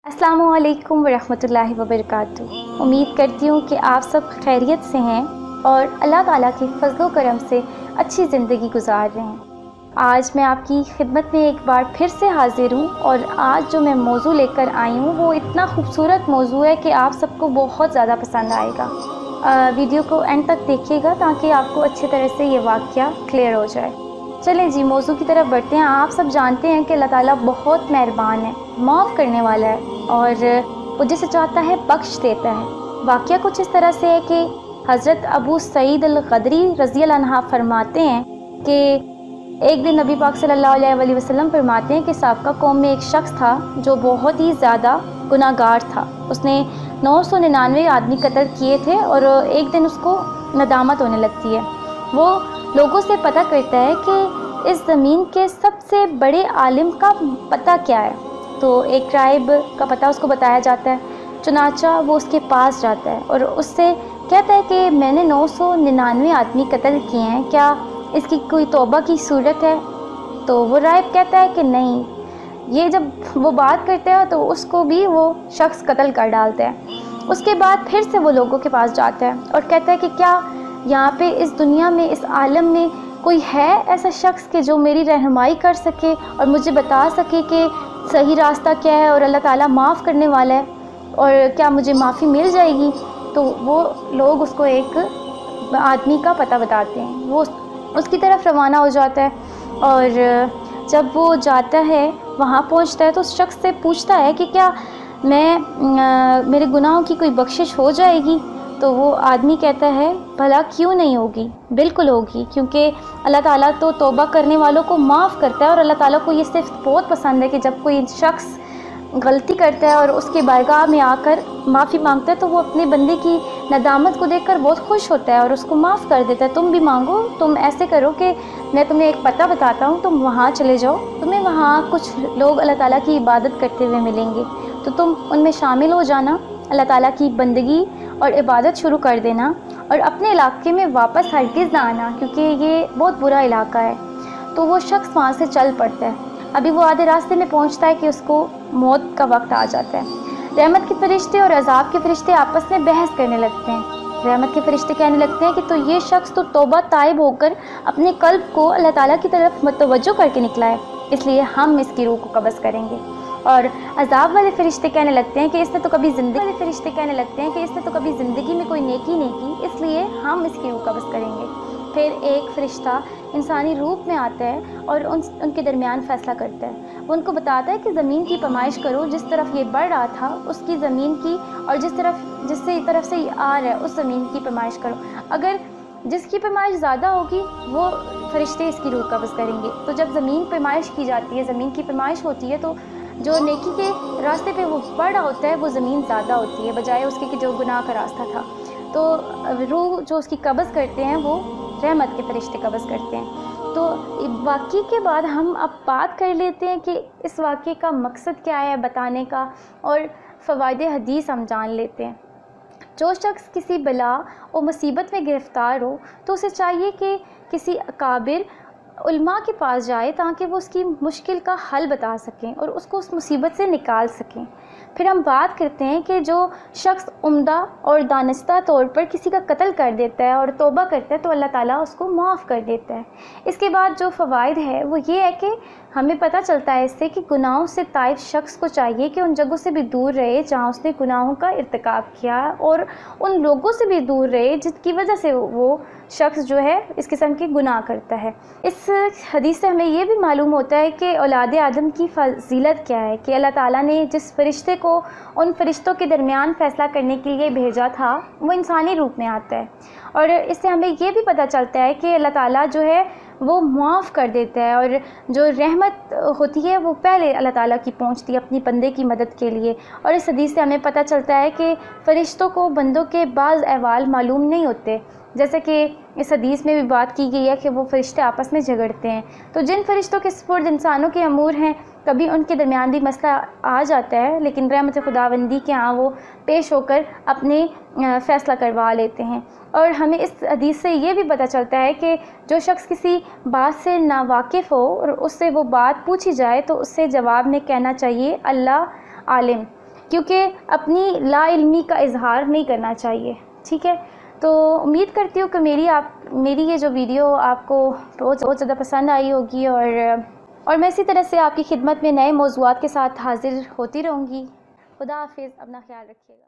अस्सलामु अलैकुम वरहमतुल्लाहि वबरकातुहू। उम्मीद करती हूँ कि आप सब खैरियत से हैं और अल्लाह ताला के फजलो करम से अच्छी ज़िंदगी गुजार रहे हैं। आज मैं आपकी खिदमत में एक बार फिर से हाज़िर हूँ और आज जो मैं मौजू लेकर आई हूँ वो इतना खूबसूरत मौजू है कि आप सबको बहुत ज़्यादा पसंद आएगा। वीडियो को एंड तक देखिएगा ताकि आपको अच्छी तरह से ये वाक़या क्लियर हो जाए। चलें जी, मौजू की तरफ बढ़ते हैं। आप सब जानते हैं कि अल्लाह ताला बहुत मेहरबान है, माफ़ करने वाला है और वो जिसे चाहता है बख्श देता है। वाक़या कुछ इस तरह से है कि हज़रत अबू सईद अल-ख़दरी रज़ियल्लाहु अन्हु फरमाते हैं कि एक दिन नबी पाक सल्लल्लाहु अलैहि वसल्लम फरमाते हैं कि साबका कौम में एक शख्स था जो बहुत ही ज़्यादा गुनाहगार था। उसने 999 आदमी कत्ल किए थे और एक दिन उसको नदामत होने लगती है। वो लोगों से पता करता है कि इस ज़मीन के सबसे बड़े आलिम का पता क्या है। तो एक ट्राइब का पता उसको बताया जाता है। चुनाचा वो उसके पास जाता है और उससे कहता है कि मैंने 999 आदमी कत्ल किए हैं, क्या इसकी कोई तौबा की सूरत है? तो वो राइब कहता है कि नहीं। ये जब वो बात करते हैं तो उसको भी वो शख्स कत्ल कर डालता है। उसके बाद फिर से वो लोगों के पास जाता है और कहता है कि क्या यहाँ पे इस दुनिया में, इस आलम में कोई है ऐसा शख्स कि जो मेरी रहनुमाई कर सके और मुझे बता सके कि सही रास्ता क्या है और अल्लाह ताला माफ़ करने वाला है और क्या मुझे माफ़ी मिल जाएगी? तो वो लोग उसको एक आदमी का पता बताते हैं। वो उसकी तरफ रवाना हो जाता है और जब वो जाता है, वहाँ पहुँचता है तो उस शख्स से पूछता है कि क्या मेरे गुनाहों की कोई बख्शिश हो जाएगी? तो वो आदमी कहता है भला क्यों नहीं होगी, बिल्कुल होगी, क्योंकि अल्लाह ताला तो तौबा करने वालों को माफ़ करता है और अल्लाह ताला को ये सिर्फ बहुत पसंद है कि जब कोई शख्स गलती करता है और उसके बारगाह में आकर माफ़ी मांगता है तो वो अपने बंदे की नदामत को देखकर बहुत खुश होता है और उसको माफ़ कर देता है। तुम भी मांगो, तुम ऐसे करो कि मैं तुम्हें एक पता बताता हूँ, तुम वहाँ चले जाओ, तुम्हें वहाँ कुछ लोग अल्लाह ताला की इबादत करते हुए मिलेंगे, तो तुम उनमें शामिल हो जाना, अल्लाह ताला की बंदगी और इबादत शुरू कर देना और अपने इलाके में वापस हरगिज़ ना आना, क्योंकि ये बहुत बुरा इलाका है। तो वो शख्स वहाँ से चल पड़ता है। अभी वो आधे रास्ते में पहुँचता है कि उसको मौत का वक्त आ जाता है। रहमत के फरिश्ते और अज़ाब के फरिश्ते आपस में बहस करने लगते हैं। रहमत के फरिश्ते कहने लगते हैं कि तो ये शख्स तो तौबा ताइब होकर अपने कल्ब को अल्लाह ताला की तरफ मतवज्जो करके निकला है, इसलिए हम इसकी रूह को कब्ज़ करेंगे। और अज़ाब वाले फरिश्ते कहने लगते हैं कि इसने तो कभी ज़िंदगी में कोई नेकी नहीं की, इसलिए हम इसकी रूह कब्ज़ करेंगे। फिर एक फ़रिश्ता इंसानी रूप में आता है और उनके दरमियान फ़ैसला करता है। वो उनको बताता है कि ज़मीन की पैमाइश करो, जिस तरफ ये बढ़ रहा था उसकी ज़मीन की, और जिससे तरफ से ये आ रहा है उस ज़मीन की पैमाइश करो। अगर जिसकी पैमाइश ज़्यादा होगी वो फरिश्ते इसकी रूह कब्ज़ करेंगे। तो जब ज़मीन पैमाइश की जाती है, ज़मीन की पैमाइश होती है, तो जो नेकी के रास्ते पे वो बढ़ रहा होता है वो ज़मीन ज़्यादा होती है बजाय उसके कि जो गुनाह का रास्ता था। तो रूह जो उसकी कब्ज़ करते हैं वो रहमत के फरिश्ते कब्ज़ करते हैं। तो वाक़े के बाद हम अब बात कर लेते हैं कि इस वाक़े का मकसद क्या है बताने का, और फ़वाइद हदीस हम जान लेते हैं। जो शख्स किसी बला और मुसीबत में गिरफ़्तार हो तो उसे चाहिए कि किसी अकाबिर उलमा के पास जाए ताकि वो उसकी मुश्किल का हल बता सकें और उसको उस मुसीबत से निकाल सकें। फिर हम बात करते हैं कि जो शख्स उम्दा और दानिस्ता तौर पर किसी का कत्ल कर देता है और तौबा करता है तो अल्लाह ताला उसको माफ़ कर देता है। इसके बाद जो फ़वाइद है वो ये है कि हमें पता चलता है इससे कि गुनाहों से ताइब शख्स को चाहिए कि उन जगहों से भी दूर रहे जहाँ उसने गुनाहों का इर्तिकाब किया, और उन लोगों से भी दूर रहे जिसकी वजह से वो शख्स जो है इस किस्म के गुनाह करता है। इस हदीस से हमें ये भी मालूम होता है कि औलाद आदम की फ़जीलत क्या है, कि अल्लाह ताला ने जिस फरिश्ते को उन फरिश्तों के दरमियान फ़ैसला करने के लिए भेजा था वो इंसानी रूप में आता है। और इससे हमें ये भी पता चलता है कि अल्लाह ताला जो है वो माफ़ कर देता है और जो रहमत होती है वो पहले अल्लाह ताला की पहुंचती है अपनी बंदे की मदद के लिए। और इस हदीस से हमें पता चलता है कि फ़रिश्तों को बंदों के बाज़ अहवाल मालूम नहीं होते, जैसे कि इस हदीस में भी बात की गई है कि वो फरिश्ते आपस में झगड़ते हैं। तो जिन फरिश्तों के सुपुर्द इंसानों के अमूर हैं, कभी उनके दरमियान भी मसला आ जाता है, लेकिन रहमत खुदावंदी के यहाँ वो पेश होकर अपने फ़ैसला करवा लेते हैं। और हमें इस हदीस से ये भी पता चलता है कि जो शख्स किसी बात से नावाकिफ़ हो और उससे वो बात पूछी जाए तो उससे जवाब में कहना चाहिए अल्लाह आलिम। کیونکہ اپنی لا علمی کا اظہار نہیں کرنا چاہیے، ٹھیک ہے؟ تو امید کرتی ہوں کہ میری یہ جو ویڈیو آپ کو بہت زیادہ پسند آئی ہوگی، اور میں اسی طرح سے آپ کی خدمت میں نئے موضوعات کے ساتھ حاضر ہوتی رہوں گی۔ خدا حافظ، اپنا خیال رکھیے گا۔